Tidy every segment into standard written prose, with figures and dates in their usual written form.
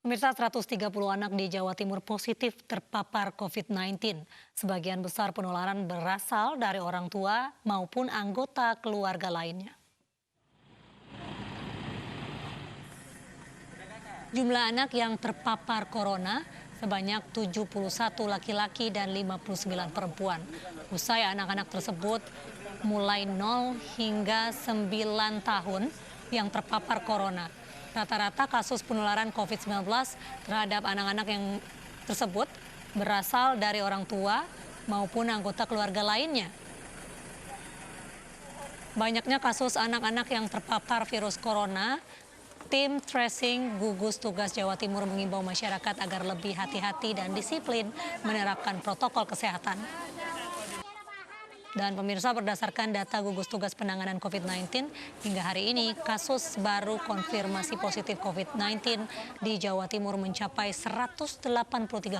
Pemirsa, 130 anak di Jawa Timur positif terpapar COVID-19. Sebagian besar penularan berasal dari orang tua maupun anggota keluarga lainnya. Jumlah anak yang terpapar corona sebanyak 71 laki-laki dan 59 perempuan. Usai anak-anak tersebut mulai 0 hingga 9 tahun yang terpapar corona. Rata-rata kasus penularan COVID-19 terhadap anak-anak yang tersebut berasal dari orang tua maupun anggota keluarga lainnya. Banyaknya kasus anak-anak yang terpapar virus corona, tim tracing gugus tugas Jawa Timur mengimbau masyarakat agar lebih hati-hati dan disiplin menerapkan protokol kesehatan. Dan pemirsa, berdasarkan data gugus tugas penanganan COVID-19, hingga hari ini kasus baru konfirmasi positif COVID-19 di Jawa Timur mencapai 183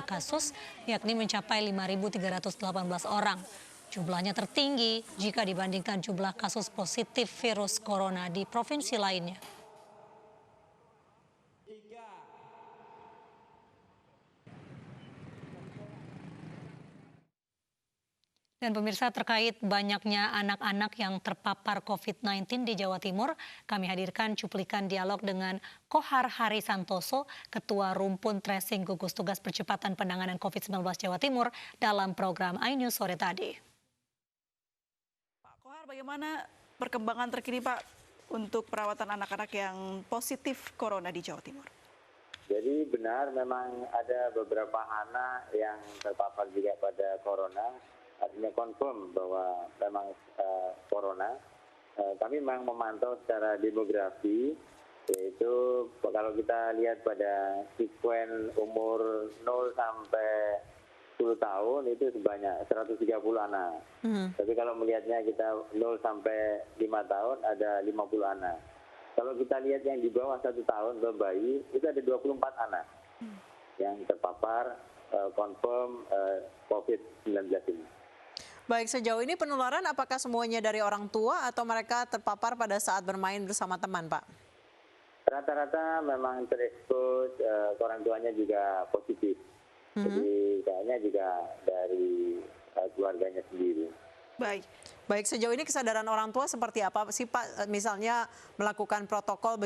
kasus, yakni mencapai 5.318 orang. Jumlahnya tertinggi jika dibandingkan jumlah kasus positif virus corona di provinsi lainnya. Dan pemirsa, terkait banyaknya anak-anak yang terpapar COVID-19 di Jawa Timur, kami hadirkan cuplikan dialog dengan Kohar Hari Santoso, Ketua Rumpun Tracing Gugus Tugas Percepatan Penanganan COVID-19 Jawa Timur dalam program iNews sore tadi. Pak Kohar, bagaimana perkembangan terkini Pak untuk perawatan anak-anak yang positif corona di Jawa Timur? Jadi benar memang ada beberapa anak yang terpapar juga pada corona. Artinya confirm bahwa memang corona. Kami memang memantau secara demografi, yaitu kalau kita lihat pada sekuen umur 0 sampai 10 tahun itu sebanyak 130 anak. Tapi kalau melihatnya kita 0 sampai 5 tahun ada 50 anak. Kalau kita lihat yang di bawah 1 tahun bayi itu ada 24 anak yang terpapar confirm COVID-19 ini. Baik, sejauh ini penularan apakah semuanya dari orang tua atau mereka terpapar pada saat bermain bersama teman, Pak? Rata-rata memang terekspos, orang tuanya juga positif. Jadi kayaknya juga dari keluarganya sendiri. Baik, sejauh ini kesadaran orang tua seperti apa sih Pak? Misalnya melakukan protokol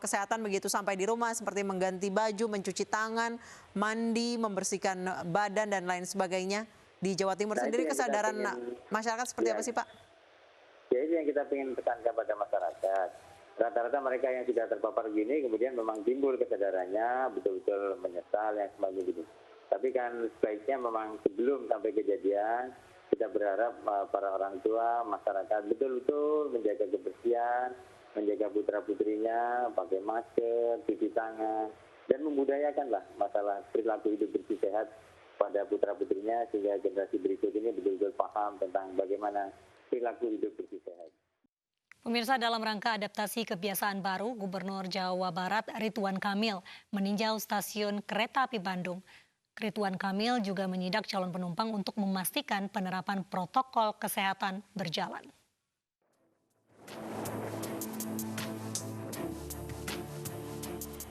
kesehatan begitu sampai di rumah, seperti mengganti baju, mencuci tangan, mandi, membersihkan badan dan lain sebagainya. Di Jawa Timur sendiri kesadaran masyarakat seperti apa sih Pak? Ya, itu yang kita ingin tekankan pada masyarakat. Rata-rata mereka yang sudah terpapar gini kemudian memang timbul kesadarannya, betul-betul menyesal yang semacam gitu. Tapi kan sebaiknya memang sebelum sampai kejadian, kita berharap para orang tua, masyarakat betul-betul menjaga kebersihan, menjaga putra-putrinya, pakai masker, cuci tangan, dan membudayakanlah masalah perilaku hidup bersih sehat pada putra-putrinya sehingga generasi berikut ini betul-betul paham tentang bagaimana perilaku hidup bersih sehat. Pemirsa, dalam rangka adaptasi kebiasaan baru, Gubernur Jawa Barat Ridwan Kamil meninjau stasiun kereta api Bandung. Ridwan Kamil juga menyidak calon penumpang untuk memastikan penerapan protokol kesehatan berjalan.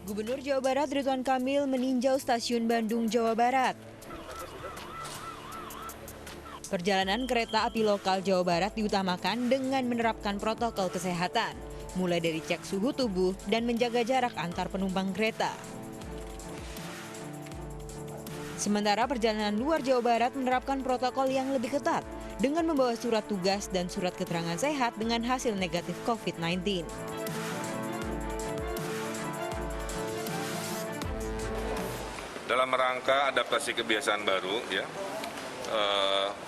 Gubernur Jawa Barat Ridwan Kamil meninjau stasiun Bandung, Jawa Barat. Perjalanan kereta api lokal Jawa Barat diutamakan dengan menerapkan protokol kesehatan, mulai dari cek suhu tubuh dan menjaga jarak antar penumpang kereta. Sementara perjalanan luar Jawa Barat menerapkan protokol yang lebih ketat dengan membawa surat tugas dan surat keterangan sehat dengan hasil negatif COVID-19. Dalam rangka adaptasi kebiasaan baru, ya,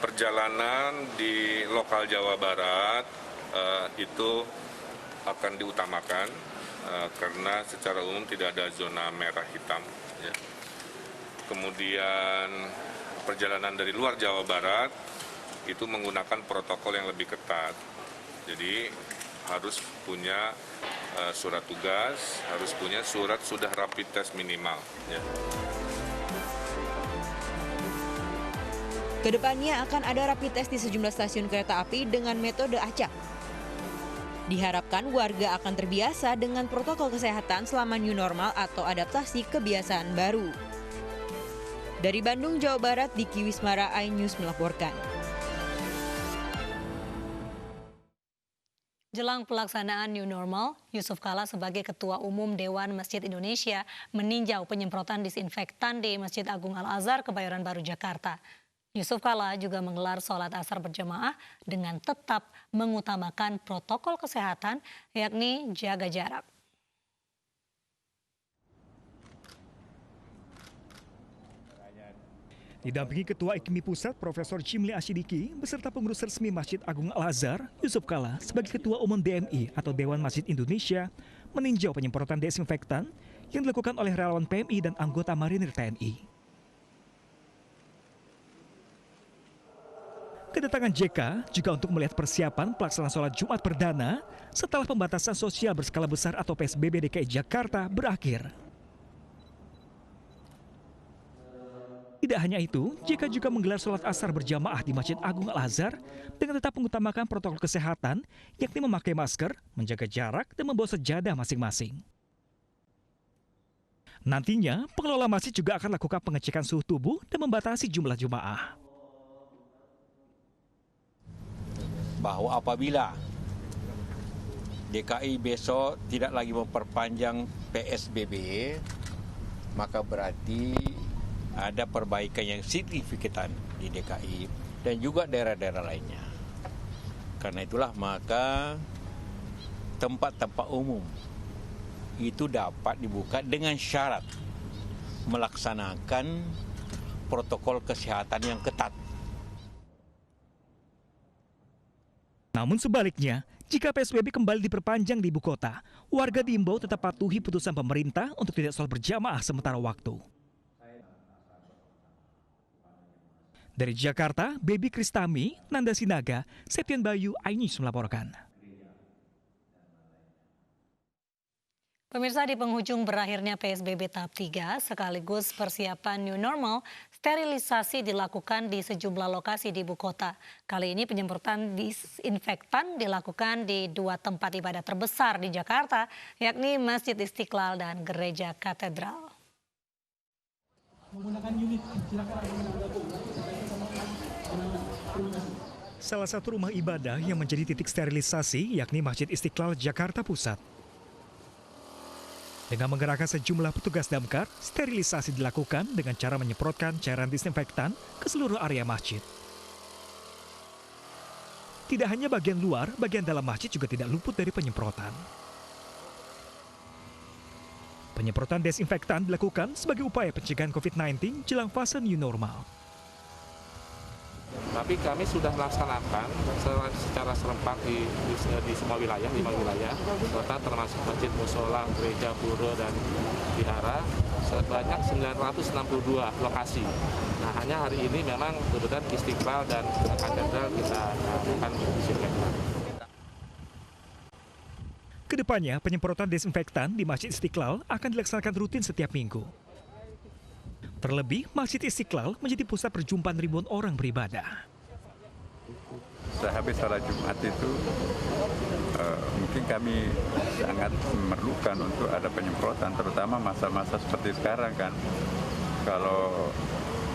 perjalanan di lokal Jawa Barat itu akan diutamakan karena secara umum tidak ada zona merah hitam. Ya. Kemudian perjalanan dari luar Jawa Barat itu menggunakan protokol yang lebih ketat. Jadi harus punya surat tugas, harus punya surat sudah rapid test minimal. Ya. Kedepannya akan ada rapid test di sejumlah stasiun kereta api dengan metode acak. Diharapkan warga akan terbiasa dengan protokol kesehatan selama new normal atau adaptasi kebiasaan baru. Dari Bandung, Jawa Barat, Diki Wismara, iNews melaporkan. Jelang pelaksanaan new normal, Yusuf Kala sebagai Ketua Umum Dewan Masjid Indonesia meninjau penyemprotan disinfektan di Masjid Agung Al-Azhar, Kebayoran Baru, Jakarta. Yusuf Kala juga menggelar sholat asar berjamaah dengan tetap mengutamakan protokol kesehatan, yakni jaga jarak. Didampingi Ketua IKMI Pusat Profesor Chimli Asyidiki beserta pengurus resmi Masjid Agung Al-Azhar, Yusuf Kala sebagai Ketua Umum DMI atau Dewan Masjid Indonesia meninjau penyemprotan desinfektan yang dilakukan oleh relawan PMI dan anggota Marinir TNI. Kedatangan JK juga untuk melihat persiapan pelaksanaan sholat Jumat perdana setelah pembatasan sosial berskala besar atau PSBB DKI Jakarta berakhir. Tidak hanya itu, JK juga menggelar sholat asar berjamaah di Masjid Agung Al-Azhar dengan tetap mengutamakan protokol kesehatan, yakni memakai masker, menjaga jarak, dan membawa sejadah masing-masing. Nantinya, pengelola masjid juga akan lakukan pengecekan suhu tubuh dan membatasi jumlah jemaah. Bahwa apabila DKI besok tidak lagi memperpanjang PSBB, maka berarti ada perbaikan yang signifikan di DKI dan juga daerah-daerah lainnya. Karena itulah maka tempat-tempat umum itu dapat dibuka dengan syarat melaksanakan protokol kesehatan yang ketat. Namun sebaliknya, jika PSBB kembali diperpanjang di ibu kota, warga diimbau tetap patuhi putusan pemerintah untuk tidak sholat berjamaah sementara waktu. Dari Jakarta, Baby Kristami, Nanda Sinaga, Septian Bayu, iNews melaporkan. Pemirsa, di penghujung berakhirnya PSBB tahap 3 sekaligus persiapan new normal, sterilisasi dilakukan di sejumlah lokasi di ibu kota. Kali ini penyemprotan disinfektan dilakukan di dua tempat ibadah terbesar di Jakarta, yakni Masjid Istiqlal dan Gereja Katedral. Salah satu rumah ibadah yang menjadi titik sterilisasi yakni Masjid Istiqlal, Jakarta Pusat. Dengan menggerakkan sejumlah petugas damkar, sterilisasi dilakukan dengan cara menyemprotkan cairan disinfektan ke seluruh area masjid. Tidak hanya bagian luar, bagian dalam masjid juga tidak luput dari penyemprotan. Penyemprotan desinfektan dilakukan sebagai upaya pencegahan COVID-19 jelang fase new normal. Tapi kami sudah melaksanakan secara serempak di semua wilayah, 5 wilayah, serta termasuk masjid, musola, gereja, pura, dan vihara, sebanyak 962 lokasi. Nah, hanya hari ini memang kebetulan Istiqlal dan Katedral kita lakukan disinfektan. Kedepannya, penyemprotan desinfektan di Masjid Istiqlal akan dilaksanakan rutin setiap minggu. Terlebih, Masjid Istiqlal menjadi pusat perjumpaan ribuan orang beribadah. Sehabis sholat Jumat itu mungkin kami sangat memerlukan untuk ada penyemprotan, terutama masa-masa seperti sekarang kan. Kalau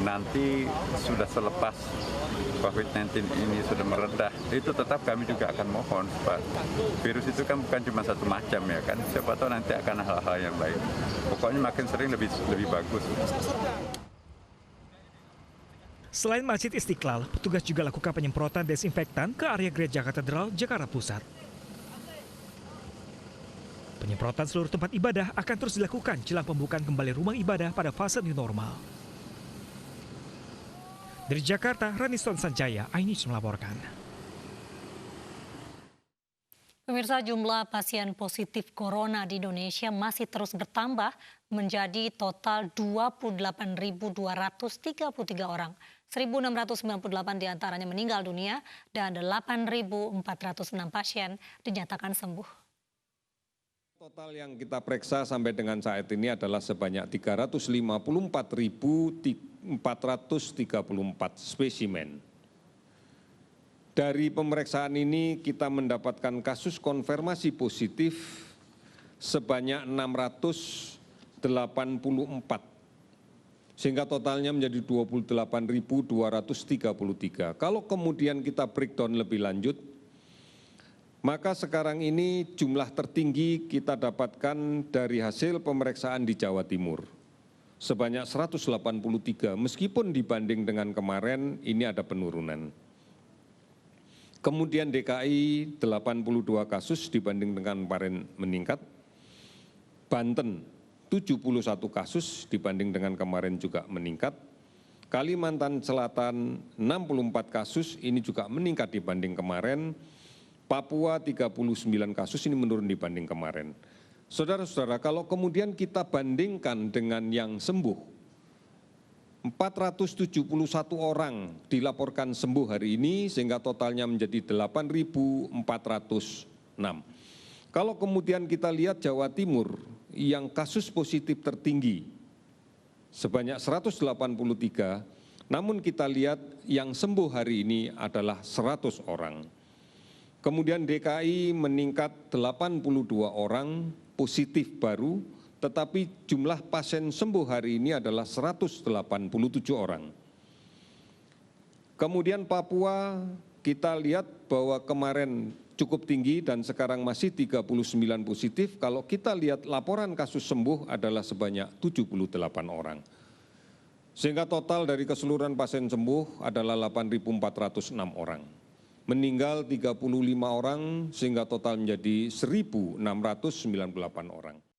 nanti sudah selepas COVID-19 ini sudah meredah, itu tetap kami juga akan mohon, Pak. Virus itu kan bukan cuma satu macam ya kan, siapa tahu nanti akan hal-hal yang lain. Pokoknya makin sering lebih bagus. Selain Masjid Istiqlal, petugas juga lakukan penyemprotan desinfektan ke area Gereja Katedral, Jakarta Pusat. Penyemprotan seluruh tempat ibadah akan terus dilakukan jelang pembukaan kembali rumah ibadah pada fase new normal. Dari Jakarta, Raniston Sanjaya, iNews melaporkan. Pemirsa, jumlah pasien positif corona di Indonesia masih terus bertambah menjadi total 28.233 orang. 1.698 diantaranya meninggal dunia dan 8.406 pasien dinyatakan sembuh. Total yang kita periksa sampai dengan saat ini adalah sebanyak 354.434 spesimen. Dari pemeriksaan ini kita mendapatkan kasus konfirmasi positif sebanyak 684, sehingga totalnya menjadi 28.233. Kalau kemudian kita breakdown lebih lanjut, maka sekarang ini jumlah tertinggi kita dapatkan dari hasil pemeriksaan di Jawa Timur, sebanyak 183, meskipun dibanding dengan kemarin ini ada penurunan. Kemudian DKI 82 kasus dibanding dengan kemarin meningkat. Banten 71 kasus dibanding dengan kemarin juga meningkat. Kalimantan Selatan 64 kasus ini juga meningkat dibanding kemarin. Papua 39 kasus ini menurun dibanding kemarin. Saudara-saudara, kalau kemudian kita bandingkan dengan yang sembuh, 471 orang dilaporkan sembuh hari ini sehingga totalnya menjadi 8.406. Kalau kemudian kita lihat Jawa Timur yang kasus positif tertinggi sebanyak 183, namun kita lihat yang sembuh hari ini adalah 100 orang. Kemudian DKI meningkat 82 orang positif baru, tetapi jumlah pasien sembuh hari ini adalah 187 orang. Kemudian Papua kita lihat bahwa kemarin cukup tinggi dan sekarang masih 39 positif. Kalau kita lihat laporan kasus sembuh adalah sebanyak 78 orang. Sehingga total dari keseluruhan pasien sembuh adalah 8.406 orang. Meninggal 35 orang sehingga total menjadi 1.698 orang.